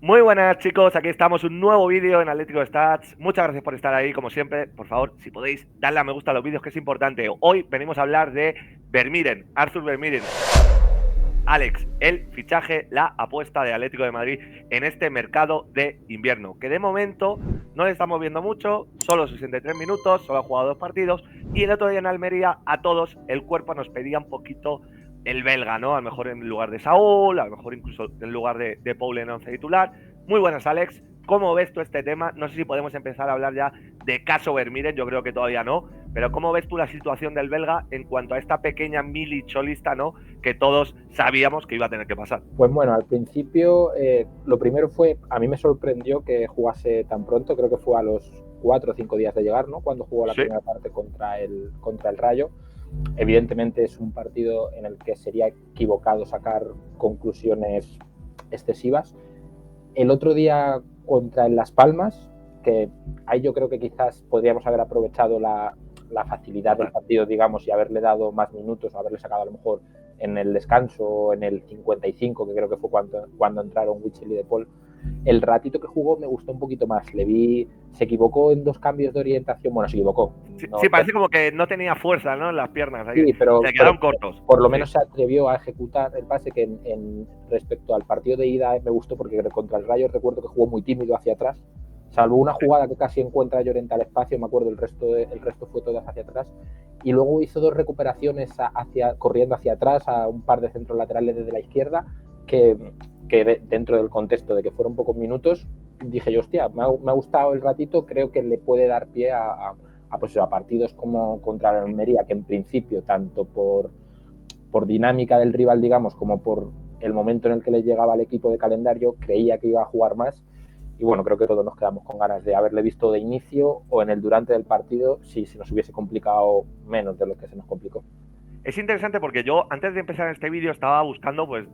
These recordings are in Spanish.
Muy buenas chicos, aquí estamos, un nuevo vídeo en Atlético Stats. Muchas gracias por estar ahí, como siempre. Por favor, si podéis, darle a me gusta a los vídeos, que es importante. Hoy venimos a hablar de Vermieren, Arthur Vermieren. Alex, el fichaje, la apuesta de Atlético de Madrid en este mercado de invierno, que de momento no le estamos viendo mucho, solo 63 minutos, solo ha jugado 2 partidos, y el otro día en Almería a todos el cuerpo nos pedía un poquito el belga, ¿no? A lo mejor en lugar de Saúl, a lo mejor incluso en lugar de Paul en once titular. Muy buenas, Alex. ¿Cómo ves tú este tema? No sé si podemos empezar a hablar ya de caso Vermieren, yo creo que todavía no, pero ¿cómo ves tú la situación del belga en cuanto a esta pequeña mili cholista, ¿no?, que todos sabíamos que iba a tener que pasar? Pues bueno, al principio lo primero fue, a mí me sorprendió que jugase tan pronto, creo que fue a los 4 o 5 días de llegar, ¿no? Cuando jugó la primera parte contra el Rayo. Evidentemente es un partido en el que sería equivocado sacar conclusiones excesivas. El otro día contra el Las Palmas, que ahí yo creo que quizás podríamos haber aprovechado la facilidad del partido, digamos, y haberle dado más minutos, o haberle sacado a lo mejor en el descanso, en el 55, que creo que fue cuando entraron Witsel y De Paul. El ratito que jugó me gustó un poquito más. Le vi, se equivocó en 2 cambios de orientación. Bueno, se equivocó. Sí, no, sí, parece como que no tenía fuerza, ¿no?, en las piernas. Ahí sí, pero se quedaron cortos. Por lo menos se atrevió a ejecutar el pase, que respecto al partido de ida me gustó, porque contra el Rayo recuerdo que jugó muy tímido hacia atrás. Salvo una jugada que casi encuentra a Llorente al espacio, me acuerdo, el resto fue todas hacia atrás. Y luego hizo 2 recuperaciones corriendo hacia atrás a un par de centros laterales desde la izquierda, que dentro del contexto de que fueron pocos minutos, dije yo, hostia, me ha gustado el ratito, creo que le puede dar pie a partidos como contra la Almería, que en principio, tanto por dinámica del rival, digamos, como por el momento en el que le llegaba al equipo de calendario, creía que iba a jugar más. Y bueno, creo que todos nos quedamos con ganas de haberle visto de inicio o en el durante del partido, si se nos hubiese complicado menos de lo que se nos complicó. Es interesante porque yo, antes de empezar este vídeo, estaba buscando pues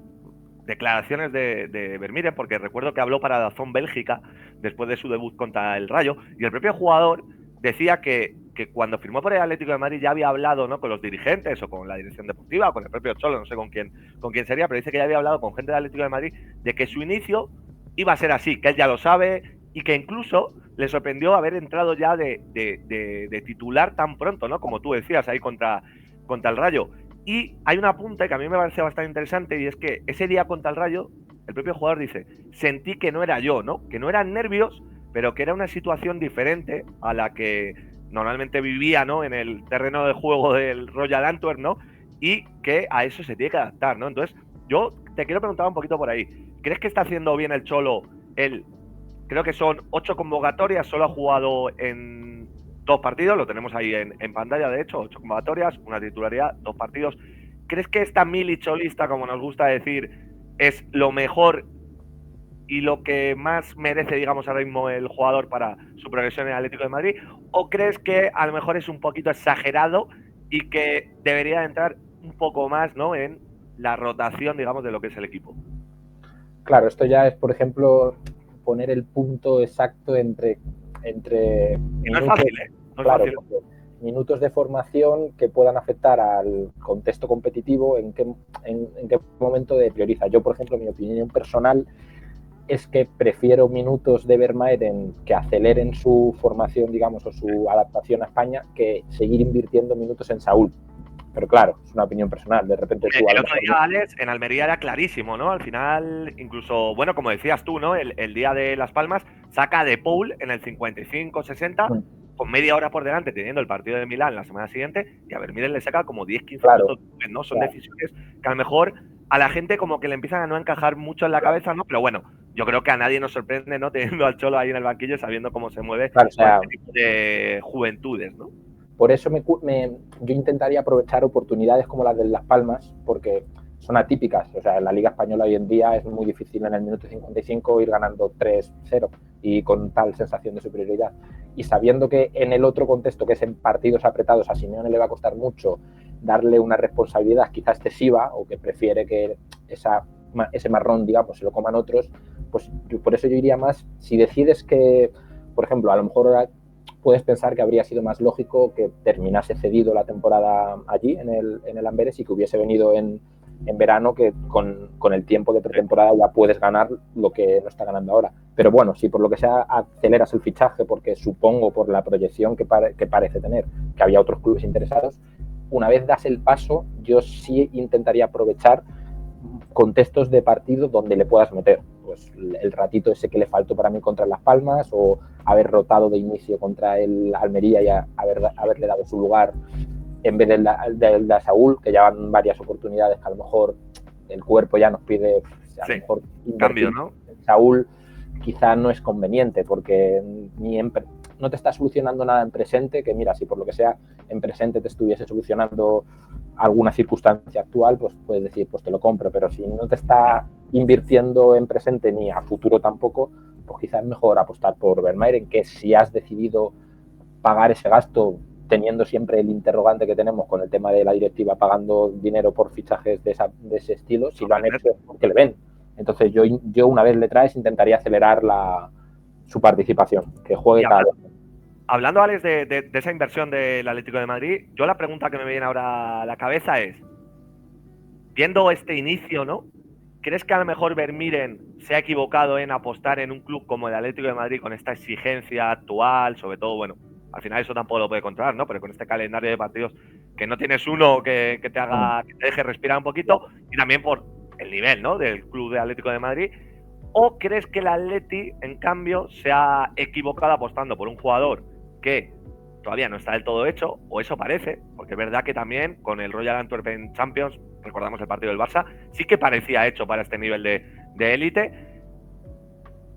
declaraciones de Vermieren, porque recuerdo que habló para DAZN Bélgica después de su debut contra el Rayo, y el propio jugador decía que cuando firmó por el Atlético de Madrid ya había hablado, ¿no?, con los dirigentes o con la dirección deportiva o con el propio Cholo, no sé con quién sería, pero dice que ya había hablado con gente del Atlético de Madrid de que su inicio iba a ser así, que él ya lo sabe, y que incluso le sorprendió haber entrado ya de titular tan pronto, ¿no?, como tú decías, ahí contra el Rayo. Y hay un apunte que a mí me parece bastante interesante, y es que ese día contra el Rayo, el propio jugador dice, sentí que no era yo, ¿no?, que no eran nervios, pero que era una situación diferente a la que normalmente vivía, ¿no?, en el terreno de juego del Royal Antwerp, ¿no?, y que a eso se tiene que adaptar, ¿no? Entonces, yo te quiero preguntar un poquito por ahí. ¿Crees que está haciendo bien el Cholo? Creo que son 8 convocatorias, solo ha jugado en 2 partidos, lo tenemos ahí en pantalla, de hecho, 8 convocatorias, una titularidad, 2 partidos. ¿Crees que esta mili cholista, como nos gusta decir, es lo mejor y lo que más merece, digamos, ahora mismo el jugador para su progresión en el Atlético de Madrid? ¿O crees que a lo mejor es un poquito exagerado y que debería entrar un poco más, ¿no?, en la rotación, digamos, de lo que es el equipo? Claro, esto ya es, por ejemplo, poner el punto exacto entre y no es fácil, ¿eh? No es claro, fácil. Minutos de formación que puedan afectar al contexto competitivo, en qué momento de prioriza. Yo, por ejemplo, mi opinión personal es que prefiero minutos de Vermaelen que aceleren su formación, digamos, o su adaptación a España, que seguir invirtiendo minutos en Saúl. Pero claro, es una opinión personal. De repente tú... El otro día, Alex, en Almería era clarísimo, ¿no? Al final, incluso, bueno, como decías tú, ¿no?, el día de Las Palmas, saca de Paul en el 55-60, con media hora por delante, teniendo el partido de Milán la semana siguiente, y a Vermieren le saca como 10-15 minutos, ¿no? Son decisiones que a lo mejor a la gente como que le empiezan a no encajar mucho en la cabeza, ¿no? Pero bueno, yo creo que a nadie nos sorprende, ¿no?, teniendo al Cholo ahí en el banquillo, sabiendo cómo se mueve con este tipo de juventudes, ¿no? Por eso yo intentaría aprovechar oportunidades como las de Las Palmas, porque son atípicas. O sea, en la Liga Española hoy en día es muy difícil en el minuto 55 ir ganando 3-0 y con tal sensación de superioridad. Y sabiendo que en el otro contexto, que es en partidos apretados, a Simeone le va a costar mucho darle una responsabilidad quizá excesiva, o que prefiere que ese marrón, digamos, se lo coman otros, pues por eso yo iría más, si decides que, por ejemplo, a lo mejor puedes pensar que habría sido más lógico que terminase cedido la temporada allí, en el Amberes, y que hubiese venido en en verano, que con el tiempo de pretemporada ya puedes ganar lo que no está ganando ahora. Pero bueno, si por lo que sea aceleras el fichaje, porque supongo por la proyección que parece tener, que había otros clubes interesados, una vez das el paso, yo sí intentaría aprovechar contextos de partido donde le puedas meter. Pues el ratito ese que le faltó para mí contra Las Palmas, o haber rotado de inicio contra el Almería y haberle dado su lugar en vez de a Saúl, que ya van varias oportunidades que a lo mejor el cuerpo ya nos pide, a lo mejor cambio, ¿no? Saúl quizá no es conveniente, porque no te está solucionando nada en presente, que mira, si por lo que sea en presente te estuviese solucionando alguna circunstancia actual, pues puedes decir, pues te lo compro, pero si no te está invirtiendo en presente ni a futuro tampoco, pues quizás es mejor apostar por Vermaelen, que si has decidido pagar ese gasto, teniendo siempre el interrogante que tenemos con el tema de la directiva pagando dinero por fichajes de ese estilo, si lo han hecho es porque le ven. Entonces yo una vez le traes intentaría acelerar su participación, que juegue cada vez. Hablando, Alex, de esa inversión del Atlético de Madrid, yo la pregunta que me viene ahora a la cabeza es, viendo este inicio, ¿no? ¿Crees que a lo mejor Vermiren se ha equivocado en apostar en un club como el Atlético de Madrid con esta exigencia actual, sobre todo, bueno, al final eso tampoco lo puede controlar, ¿no? Pero con este calendario de partidos que no tienes uno que te haga, que te deje respirar un poquito, y también por el nivel, ¿no? Del club de Atlético de Madrid. ¿O crees que el Atleti, en cambio, se ha equivocado apostando por un jugador que todavía no está del todo hecho, o eso parece, porque es verdad que también con el Royal Antwerpen Champions, recordamos el partido del Barça, sí que parecía hecho para este nivel de élite?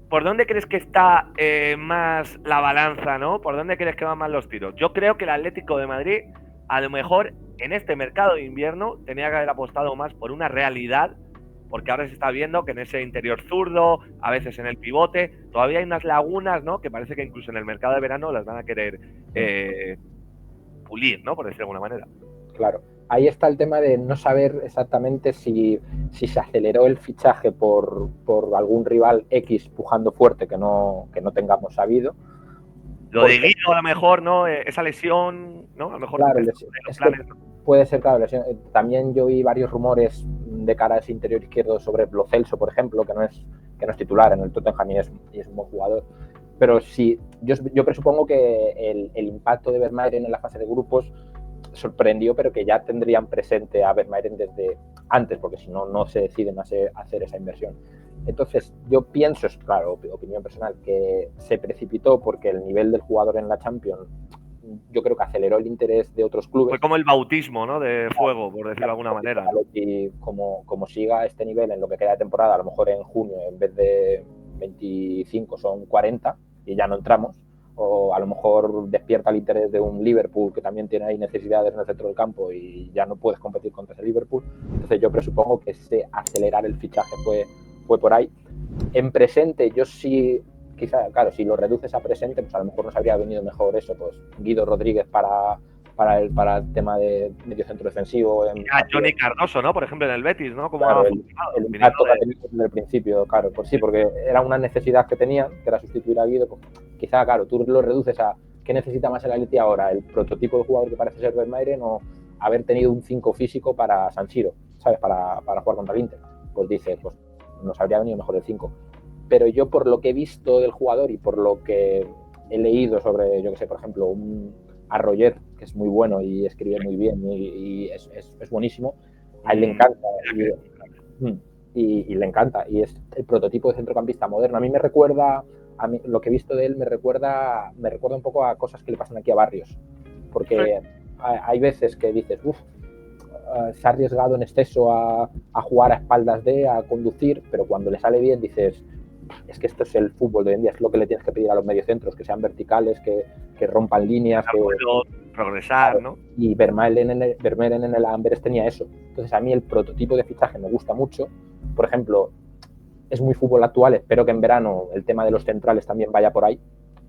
¿Por dónde crees que está más la balanza, ¿no? ¿Por dónde crees que van más los tiros? Yo creo que el Atlético de Madrid, a lo mejor en este mercado de invierno, tenía que haber apostado más por una realidad, porque ahora se está viendo que en ese interior zurdo, a veces en el pivote, todavía hay unas lagunas, ¿no? Que parece que incluso en el mercado de verano las van a querer pulir, ¿no? Por decirlo de alguna manera. Claro. Ahí está el tema de no saber exactamente si se aceleró el fichaje por algún rival X pujando fuerte que no tengamos sabido. Lo de Guido, a lo mejor, ¿no? Esa lesión, ¿no? A lo mejor claro, planes, ¿no? Puede ser, claro, lesión. También yo vi varios rumores de cara a ese interior izquierdo sobre Lo Celso, por ejemplo, que no es titular en el Tottenham y es un buen jugador. Pero sí, yo presupongo que el impacto de Vermaelen en la fase de grupos sorprendió, pero que ya tendrían presente a Vermaelen desde antes, porque si no, no se deciden a hacer esa inversión. Entonces, yo pienso, es claro, opinión personal, que se precipitó porque el nivel del jugador en la Champions, yo creo que aceleró el interés de otros clubes. Fue como el bautismo, ¿no? De fuego, por decirlo de alguna manera, ¿no? Y como siga este nivel en lo que queda de temporada, a lo mejor en junio, en vez de 25 son 40 y ya no entramos, o a lo mejor despierta el interés de un Liverpool que también tiene ahí necesidades en el centro del campo y ya no puedes competir contra ese Liverpool. Entonces yo presupongo que ese acelerar el fichaje fue por ahí. En presente yo sí, quizá, claro, si lo reduces a presente, pues a lo mejor nos habría venido mejor eso, pues Guido Rodríguez para el tema de medio centro defensivo. Johnny Cardoso, ¿no? Por ejemplo, en el Betis, ¿no? Como claro, el impacto que ha tenido desde el principio, claro, pues sí, porque era una necesidad que tenía, que era sustituir a Guido. Pues, quizá, claro, tú lo reduces a ¿qué necesita más el Atleti ahora? ¿El prototipo de jugador que parece ser Vermaelen o haber tenido un 5 físico para San Siro, ¿sabes? Para jugar contra el Inter? Pues dice, pues nos habría venido mejor el 5. Pero yo, por lo que he visto del jugador y por lo que he leído sobre, yo que sé, por ejemplo, un Arroyer, que es muy bueno y escribe muy bien y es buenísimo, a él le encanta y le encanta, y es el prototipo de centrocampista moderno. A mí me recuerda, lo que he visto de él me recuerda un poco a cosas que le pasan aquí a Barrios, porque hay veces que dices, se ha arriesgado en exceso a jugar a espaldas a conducir, pero cuando le sale bien dices, es que esto es el fútbol de hoy en día, es lo que le tienes que pedir a los mediocentros, que sean verticales, que rompan líneas, que progresar, ¿no? Y Vermaelen en el Amberes tenía eso. Entonces a mí el prototipo de fichaje me gusta mucho. Por ejemplo, es muy fútbol actual, espero que en verano el tema de los centrales también vaya por ahí,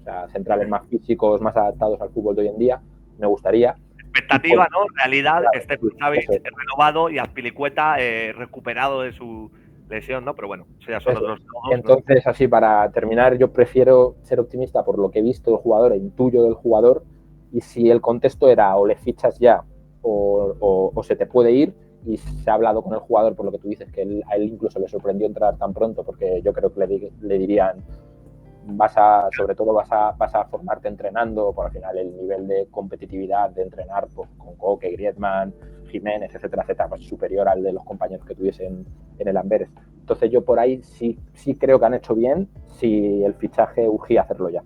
o sea, centrales más físicos, más adaptados al fútbol de hoy en día, me gustaría. Expectativa, ¿no? Realidad, claro, Savic renovado y Azpilicueta recuperado de su lesión, ¿no? Pero bueno, eso ya son otros juegos, entonces, ¿no? Así, para terminar, yo prefiero ser optimista por lo que he visto del jugador e intuyo del jugador, y si el contexto era o le fichas ya o se te puede ir, y se ha hablado con el jugador por lo que tú dices, que a él incluso le sorprendió entrar tan pronto, porque yo creo que le dirían sobre todo vas a formarte entrenando, por al final el nivel de competitividad de entrenar pues, con Koke, Griezmann, Jiménez, etcétera, etcétera, pues superior al de los compañeros que tuviesen en el Amberes. Entonces yo por ahí sí creo que han hecho bien si el fichaje urgía hacerlo ya.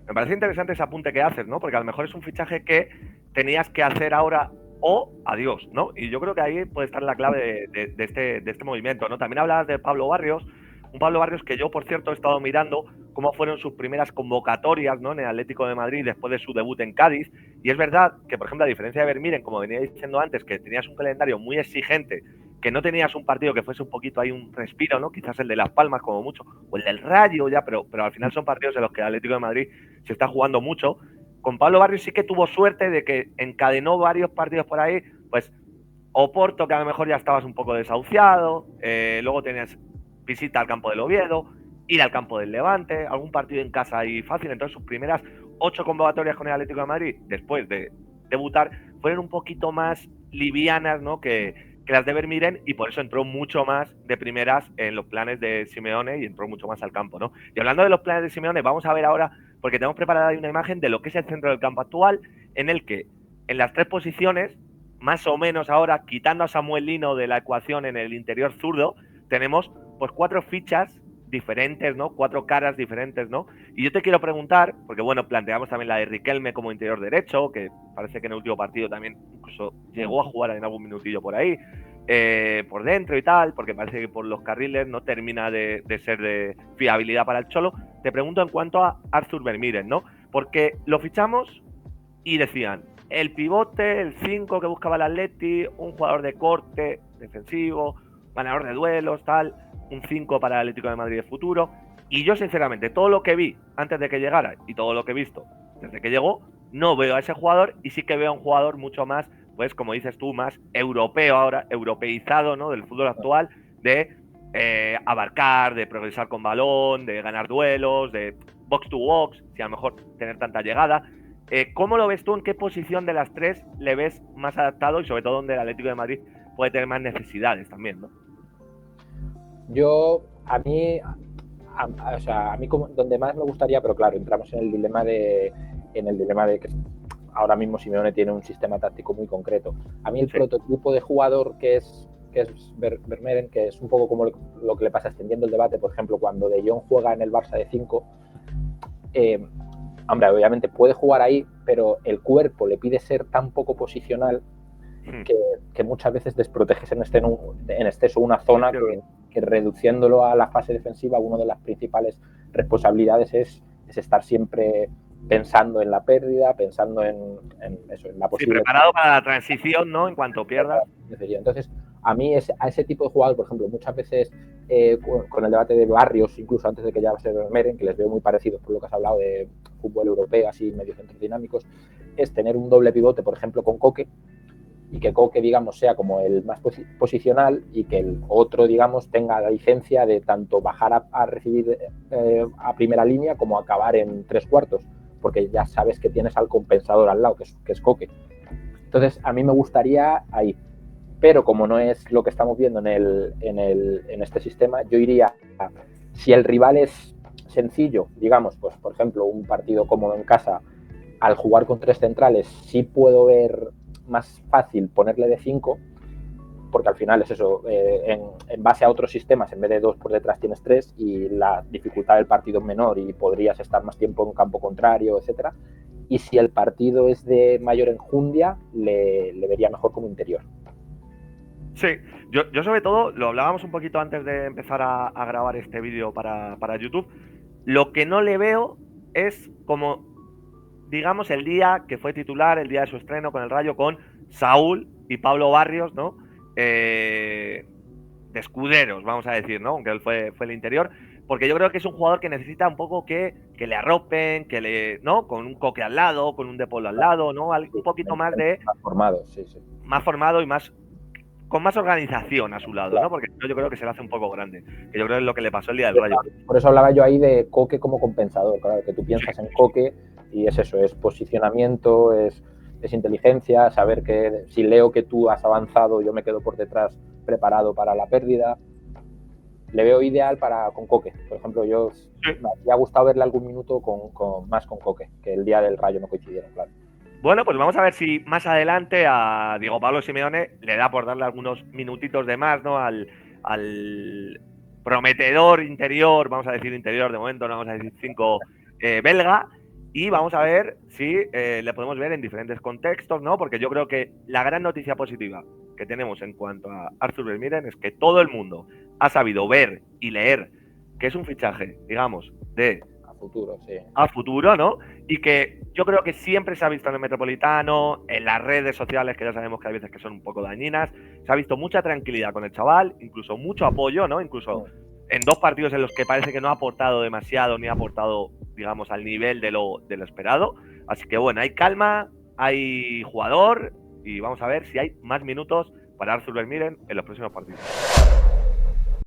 Me parece interesante ese apunte que haces, ¿no? Porque a lo mejor es un fichaje que tenías que hacer ahora o adiós, ¿no? Y yo creo que ahí puede estar la clave de este movimiento, ¿no? También hablabas de Pablo Barrios, un Pablo Barrios que yo, por cierto, he estado mirando cómo fueron sus primeras convocatorias, ¿no? En el Atlético de Madrid después de su debut en Cádiz. Y es verdad que, por ejemplo, a diferencia de Vermiren, como venía diciendo antes, que tenías un calendario muy exigente, que no tenías un partido que fuese un poquito ahí un respiro, ¿no? Quizás el de Las Palmas como mucho, o el del Rayo ya, pero al final son partidos en los que el Atlético de Madrid se está jugando mucho. Con Pablo Barrios sí que tuvo suerte de que encadenó varios partidos por ahí, pues Oporto, que a lo mejor ya estabas un poco desahuciado, luego tenías visita al campo del Oviedo, ir al campo del Levante, algún partido en casa ahí fácil. Entonces sus primeras 8 convocatorias con el Atlético de Madrid, después de debutar, fueron un poquito más livianas, ¿no? que las de Vermiren, y por eso entró mucho más de primeras en los planes de Simeone y entró mucho más al campo, ¿no? Y hablando de los planes de Simeone, vamos a ver ahora, porque tenemos preparada ahí una imagen de lo que es el centro del campo actual, en el que en las 3 posiciones, más o menos ahora, quitando a Samuel Lino de la ecuación en el interior zurdo, tenemos pues 4 fichas diferentes, ¿no? 4 caras diferentes, ¿no? Y yo te quiero preguntar, porque bueno, planteamos también la de Riquelme como interior derecho, que parece que en el último partido también incluso llegó a jugar en algún minutillo por ahí, por dentro y tal, porque parece que por los carriles no termina de ser de fiabilidad para el Cholo. Te pregunto en cuanto a Arthur Vermiren, ¿no? Porque lo fichamos y decían, el pivote, el 5 que buscaba el Atleti, un jugador de corte, defensivo, ganador de duelos, tal, un 5 para el Atlético de Madrid de futuro. Y yo, sinceramente, todo lo que vi antes de que llegara y todo lo que he visto desde que llegó, no veo a ese jugador, y sí que veo a un jugador mucho más, pues como dices tú, más europeo ahora, europeizado, ¿no? Del fútbol actual, de abarcar, de progresar con balón, de ganar duelos, de box to box, si a lo mejor tener tanta llegada. ¿Cómo lo ves tú? ¿En qué posición de las 3 le ves más adaptado, y sobre todo donde el Atlético de Madrid puede tener más necesidades también, ¿no? A mí como, donde más me gustaría, pero claro, entramos en el dilema de que ahora mismo Simeone tiene un sistema táctico muy concreto. A mí el prototipo de jugador que es Vermeeren, que es un poco como lo que le pasa extendiendo el debate, por ejemplo, cuando De Jong juega en el Barça de 5, hombre, obviamente puede jugar ahí, pero el cuerpo le pide ser tan poco posicional que muchas veces desproteges en exceso una zona que reduciéndolo a la fase defensiva, una de las principales responsabilidades es estar siempre pensando en la pérdida, pensando en eso, en la posible... Sí, preparado para la transición, ¿no? En cuanto pierdas. Entonces, a mí a ese tipo de jugadores, por ejemplo, muchas veces con el debate de Barrios, incluso antes de que ya se Vermeeren, que les veo muy parecidos por lo que has hablado de fútbol europeo, así medios centros dinámicos, es tener un doble pivote, por ejemplo, con Koke, y que Koke, digamos, sea como el más posicional, y que el otro, digamos, tenga la licencia de tanto bajar a recibir a primera línea como acabar en 3/4, porque ya sabes que tienes al compensador al lado, que es Koke. Entonces, a mí me gustaría ahí. Pero como no es lo que estamos viendo en este sistema, yo iría a, si el rival es sencillo, digamos, pues por ejemplo, un partido cómodo en casa, al jugar con 3 centrales, sí puedo ver más fácil ponerle de 5, porque al final es eso, en base a otros sistemas, en vez de 2 por detrás tienes 3, y la dificultad del partido es menor y podrías estar más tiempo en campo contrario, etcétera. Y si el partido es de mayor enjundia, le vería mejor como interior. Sí, yo sobre todo, lo hablábamos un poquito antes de empezar a grabar este vídeo para YouTube, lo que no le veo es como, digamos, el día que fue titular, el día de su estreno con el Rayo, con Saúl y Pablo Barrios, ¿no? De escuderos, vamos a decir, ¿no? Aunque él fue el interior, porque yo creo que es un jugador que necesita un poco que le arropen, ¿no? Con un Koke al lado, con un De Paul al lado, ¿no? Un poquito más de... Más formado, sí. Más formado y más... con más organización a su lado, ¿no? Porque yo creo que se le hace un poco grande, que yo creo que es lo que le pasó el día del Rayo. Por eso hablaba yo ahí de Koke como compensador, claro, que tú piensas en Koke y es eso, es posicionamiento, es es inteligencia, saber que si leo que tú has avanzado, yo me quedo por detrás preparado para la pérdida. Le veo ideal con Coque. Por ejemplo, yo me habría gustado verle algún minuto más con Coque, que el día del Rayo no coincidieron, claro. Bueno, pues vamos a ver si más adelante a Diego Pablo Simeone le da por darle algunos minutitos de más, ¿no? Al prometedor interior, vamos a decir interior de momento, no vamos a decir 5 belga, y vamos a ver si le podemos ver en diferentes contextos, ¿no? Porque yo creo que la gran noticia positiva que tenemos en cuanto a Arthur Vermeeren es que todo el mundo ha sabido ver y leer que es un fichaje, digamos, de futuro, sí. A futuro, ¿no? Y que yo creo que siempre se ha visto en el Metropolitano, en las redes sociales, que ya sabemos que hay veces que son un poco dañinas, se ha visto mucha tranquilidad con el chaval, incluso mucho apoyo, ¿no? Incluso en 2 partidos en los que parece que no ha aportado demasiado, ni ha aportado, digamos, al nivel de lo esperado. Así que bueno, hay calma, hay jugador, y vamos a ver si hay más minutos para Arthur Vermeeren en los próximos partidos.